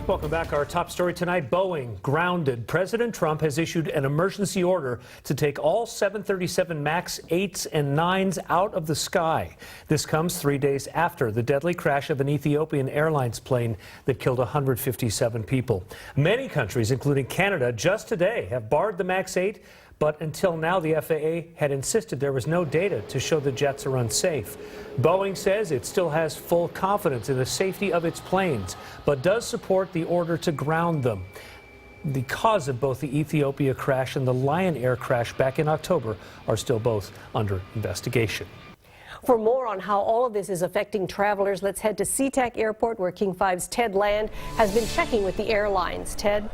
Welcome back. Our top story tonight, Boeing grounded. President Trump has issued an emergency order to take all 737 MAX 8s and 9s out of the sky. This comes 3 days after the deadly crash of an Ethiopian Airlines plane that killed 157 people. Many countries, including Canada, just today have barred the MAX 8. But until now, the FAA had insisted there was no data to show the jets are unsafe. Boeing says it still has full confidence in the safety of its planes, but does support the order to ground them. The cause of both the Ethiopia crash and the Lion Air crash back in October are still both under investigation. For more on how all of this is affecting travelers, let's head to SeaTac Airport, where King 5's Ted Land has been checking with the airlines. Ted?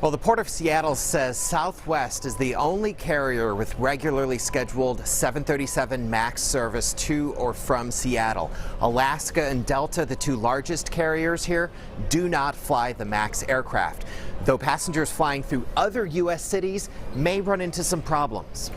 Well, the Port of Seattle says Southwest is the only carrier with regularly scheduled 737 MAX service to or from Seattle. Alaska and Delta, the two largest carriers here, do not fly the MAX aircraft, though passengers flying through other U.S. cities may run into some problems.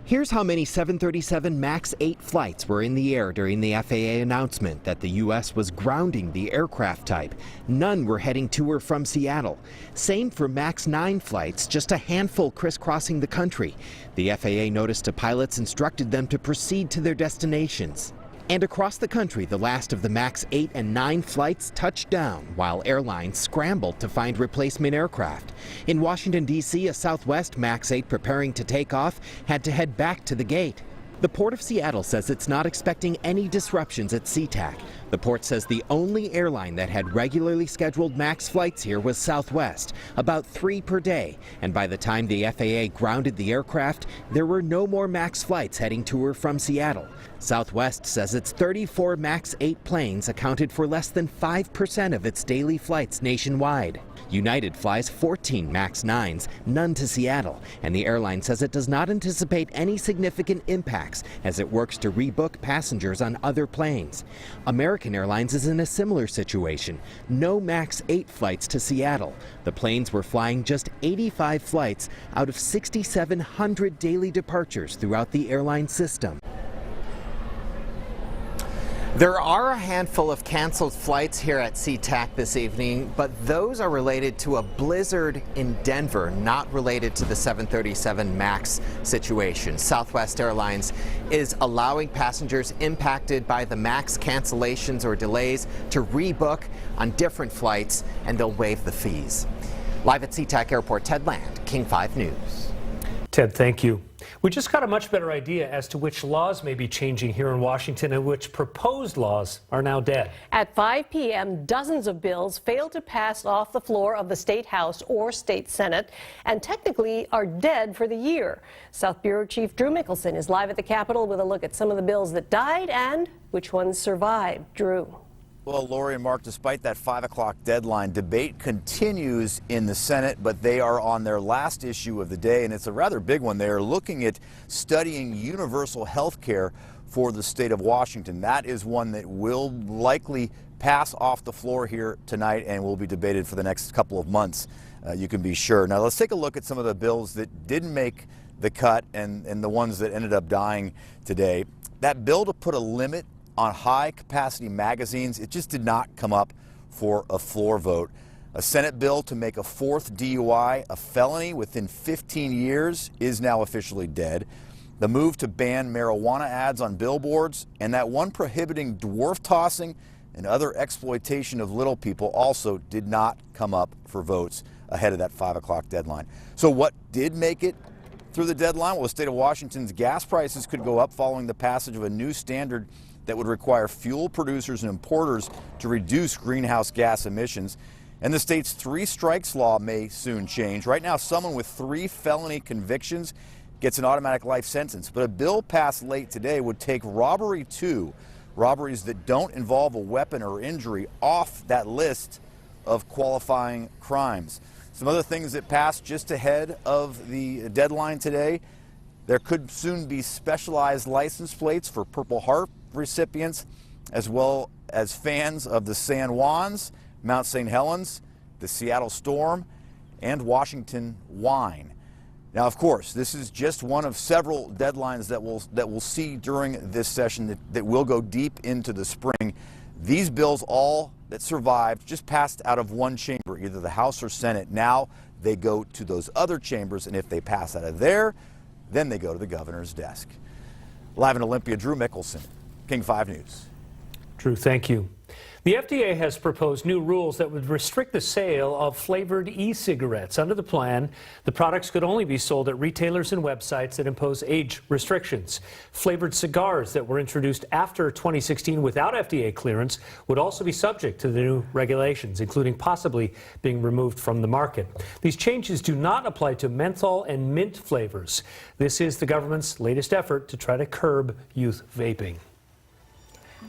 Here's how many 737 MAX 8 flights were in the air during the FAA announcement that the U.S. was grounding the aircraft type. None were heading to or from Seattle. Same for MAX 9 flights, just a handful crisscrossing the country. The FAA notice to pilots instructed them to proceed to their destinations. And across the country, the last of the MAX 8 and 9 flights touched down while airlines scrambled to find replacement aircraft. In Washington, D.C., a Southwest MAX 8 preparing to take off had to head back to the gate. The Port of Seattle says it's not expecting any disruptions at SeaTac. The port says the only airline that had regularly scheduled MAX flights here was Southwest, about 3 per day. And by the time the FAA grounded the aircraft, there were no more MAX flights heading to or from Seattle. Southwest says its 34 MAX 8 planes accounted for less than 5% of its daily flights nationwide. United flies 14 MAX 9s, none to Seattle, and the airline says it does not anticipate any significant impacts as it works to rebook passengers on other planes. American Airlines is in a similar situation. No MAX 8 flights to Seattle. The planes were flying just 85 flights out of 6,700 daily departures throughout the airline system. There are a handful of canceled flights here at SeaTac this evening, but those are related to a blizzard in Denver, not related to the 737 MAX situation. Southwest Airlines is allowing passengers impacted by the MAX cancellations or delays to rebook on different flights, and they'll waive the fees. Live at SeaTac Airport, Ted Land, King 5 News. Ted, thank you. We just got a much better idea as to which laws may be changing here in Washington and which proposed laws are now dead. At 5 p.m., dozens of bills failed to pass off the floor of the State House or State Senate and technically are dead for the year. South Bureau Chief Drew Mickelson is live at the Capitol with a look at some of the bills that died and which ones survived. Drew. Well, Lori and Mark, despite that 5 o'clock deadline, debate continues in the Senate, but they are on their last issue of the day, and it's a rather big one. They are looking at studying universal health care for the state of Washington. That is one that will likely pass off the floor here tonight and will be debated for the next couple of months, you can be sure. Now, let's take a look at some of the bills that didn't make the cut and the ones that ended up dying today. That bill to put a limit on high-capacity magazines, it just did not come up for a floor vote. A Senate bill to make a fourth DUI a felony within 15 years is now officially dead. The move to ban marijuana ads on billboards and that one prohibiting dwarf tossing and other exploitation of little people also did not come up for votes ahead of that 5 o'clock deadline. So what did make it through the deadline? Well, the state of Washington's gas prices could go up following the passage of a new standard that would require fuel producers and importers to reduce greenhouse gas emissions. And the state's 3 strikes law may soon change. Right now, someone with 3 felony convictions gets an automatic life sentence. But a bill passed late today would take robbery 2, robberies that don't involve a weapon or injury, off that list of qualifying crimes. Some other things that passed just ahead of the deadline today: there could soon be specialized license plates for Purple Heart recipients, as well as fans of the San Juans, Mount St. Helens, the Seattle Storm, and Washington Wine. Now, of course, this is just one of several deadlines that we'll see during this session that will go deep into the spring. These bills, all that survived, just passed out of one chamber, either the House or Senate. Now they go to those other chambers, and if they pass out of there, then they go to the governor's desk. Live in Olympia, Drew Mickelson, King 5 News. Drew, thank you. The FDA has proposed new rules that would restrict the sale of flavored e-cigarettes. Under the plan, the products could only be sold at retailers and websites that impose age restrictions. Flavored cigars that were introduced after 2016 without FDA clearance would also be subject to the new regulations, including possibly being removed from the market. These changes do not apply to menthol and mint flavors. This is the government's latest effort to try to curb youth vaping.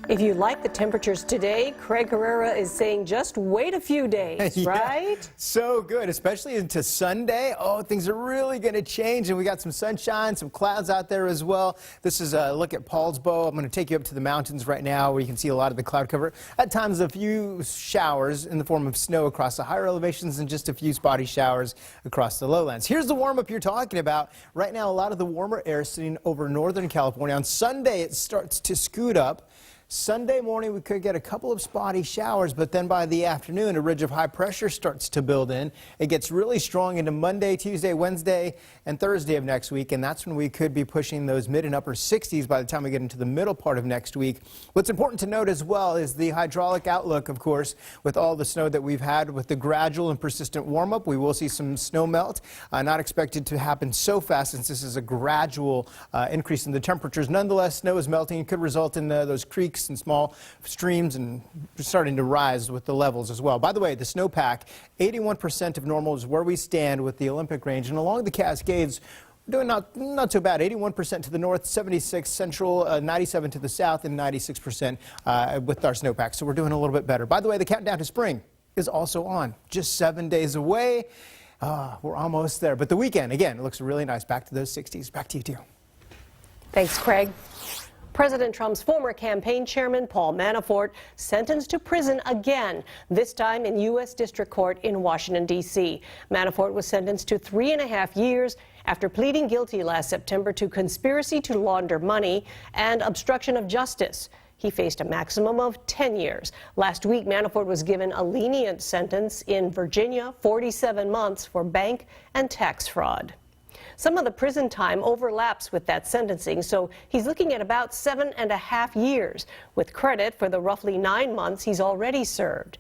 If you like the temperatures today, Craig Herrera is saying just wait a few days, Yeah, right? so good, especially into Sunday. Oh, things are really going to change, and we got some sunshine, some clouds out there as well. This is a look at Paulsbo. I'm going to take you up to the mountains right now where you can see a lot of the cloud cover. At times, a few showers in the form of snow across the higher elevations and just a few spotty showers across the lowlands. Here's the warm-up you're talking about. Right now, a lot of the warmer air is sitting over Northern California. On Sunday, it starts to scoot up. Sunday morning, we could get a couple of spotty showers, but then by the afternoon, a ridge of high pressure starts to build in. It gets really strong into Monday, Tuesday, Wednesday, and Thursday of next week, and that's when we could be pushing those mid and upper 60s by the time we get into the middle part of next week. What's important to note as well is the hydraulic outlook, of course, with all the snow that we've had with the gradual and persistent warm-up. We will see some snow melt, not expected to happen so fast since this is a gradual increase in the temperatures. Nonetheless, snow is melting. It could result in those creeks and small streams and starting to rise with the levels as well. By the way, the snowpack, 81% of normal is where we stand with the Olympic range, and along the Cascades, we're doing not so bad. 81% to the north, 76 central, 97 to the south, and 96% with our snowpack. So we're doing a little bit better. By the way, the countdown to spring is also on. Just 7 days away. We're almost there. But the weekend, again, it looks really nice. Back to those 60s. Back to you, too. Thanks, Craig. President Trump's former campaign chairman, Paul Manafort, sentenced to prison again, this time in U.S. District Court in Washington, D.C. Manafort was sentenced to 3.5 years after pleading guilty last September to conspiracy to launder money and obstruction of justice. He faced a maximum of 10 years. Last week, Manafort was given a lenient sentence in Virginia, 47 months for bank and tax fraud. Some of the prison time overlaps with that sentencing, so he's looking at about 7.5 years, with credit for the roughly 9 months he's already served.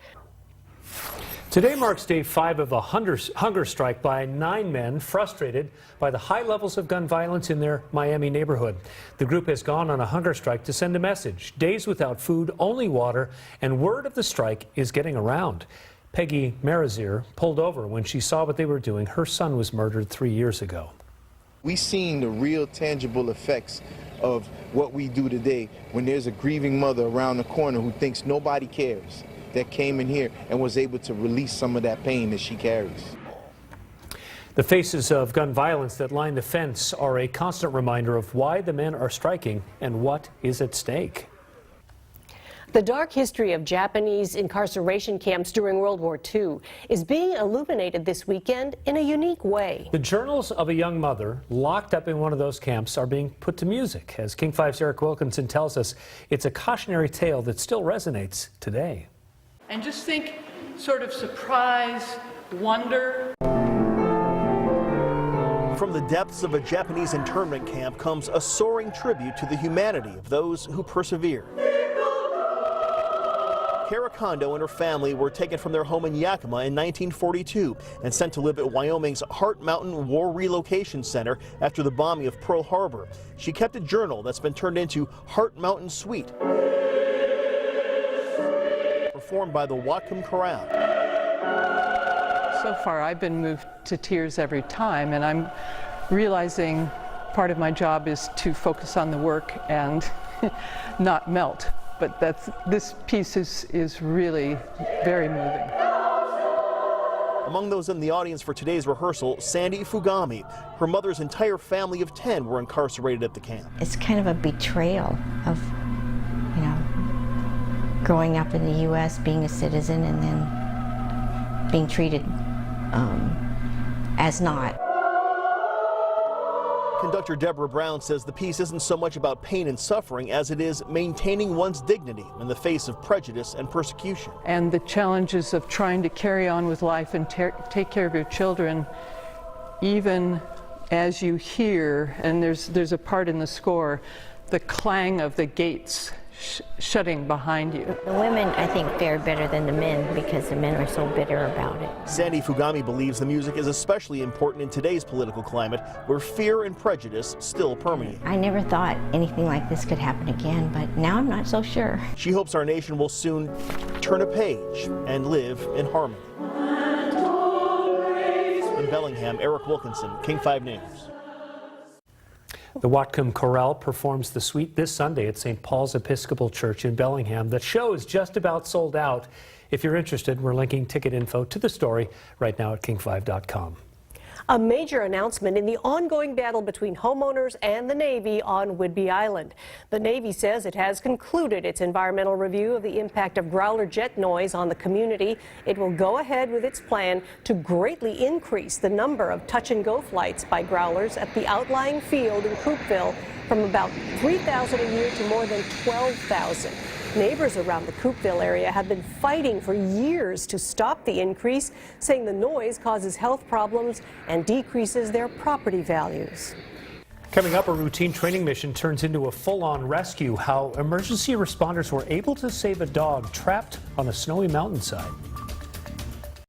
Today marks day 5 of a hunger strike by 9 men frustrated by the high levels of gun violence in their Miami neighborhood. The group has gone on a hunger strike to send a message. Days without food, only water, and word of the strike is getting around. Peggy Marazir pulled over when she saw what they were doing. Her son was murdered 3 years ago. We've seen the real tangible effects of what we do today when there's a grieving mother around the corner who thinks nobody cares, that came in here and was able to release some of that pain that she carries. The faces of gun violence that line the fence are a constant reminder of why the men are striking and what is at stake. The dark history of Japanese incarceration camps during World War II is being illuminated this weekend in a unique way. The journals of a young mother locked up in one of those camps are being put to music. As King 5's Eric Wilkinson tells us, it's a cautionary tale that still resonates today. And just think, sort of surprise, wonder. From the depths of a Japanese internment camp comes a soaring tribute to the humanity of those who persevere. Kara Kondo and her family were taken from their home in Yakima in 1942 and sent to live at Wyoming's Heart Mountain War Relocation Center after the bombing of Pearl Harbor. She kept a journal that's been turned into Heart Mountain Suite, performed by the Whatcom Chorale. So far, I've been moved to tears every time, and I'm realizing part of my job is to focus on the work and not melt. But this piece is really very moving. Among those in the audience for today's rehearsal, Sandy Fugami. Her mother's entire family of 10 were incarcerated at the camp. It's kind of a betrayal of, you know, growing up in the U.S., being a citizen, and then being treated as not. Conductor Deborah Brown says the piece isn't so much about pain and suffering as it is maintaining one's dignity in the face of prejudice and persecution. And the challenges of trying to carry on with life and take care of your children, even as you hear, and there's a part in the score, the clang of the gates shutting behind you. The women, I think, fared better than the men because the men are so bitter about it. Sandy Fugami believes the music is especially important in today's political climate where fear and prejudice still permeate. I never thought anything like this could happen again, but now I'm not so sure. She hopes our nation will soon turn a page and live in harmony. In Bellingham, Eric Wilkinson, King 5 News. The Whatcom Chorale performs the suite this Sunday at St. Paul's Episcopal Church in Bellingham. The show is just about sold out. If you're interested, we're linking ticket info to the story right now at king5.com. A major announcement in the ongoing battle between homeowners and the Navy on Whidbey Island. The Navy says it has concluded its environmental review of the impact of growler jet noise on the community. It will go ahead with its plan to greatly increase the number of touch-and-go flights by growlers at the outlying field in Coopville from about 3,000 a year to more than 12,000. Neighbors around the Coopville area have been fighting for years to stop the increase, saying the noise causes health problems and decreases their property values. Coming up, a routine training mission turns into a full-on rescue. How emergency responders were able to save a dog trapped on a snowy mountainside.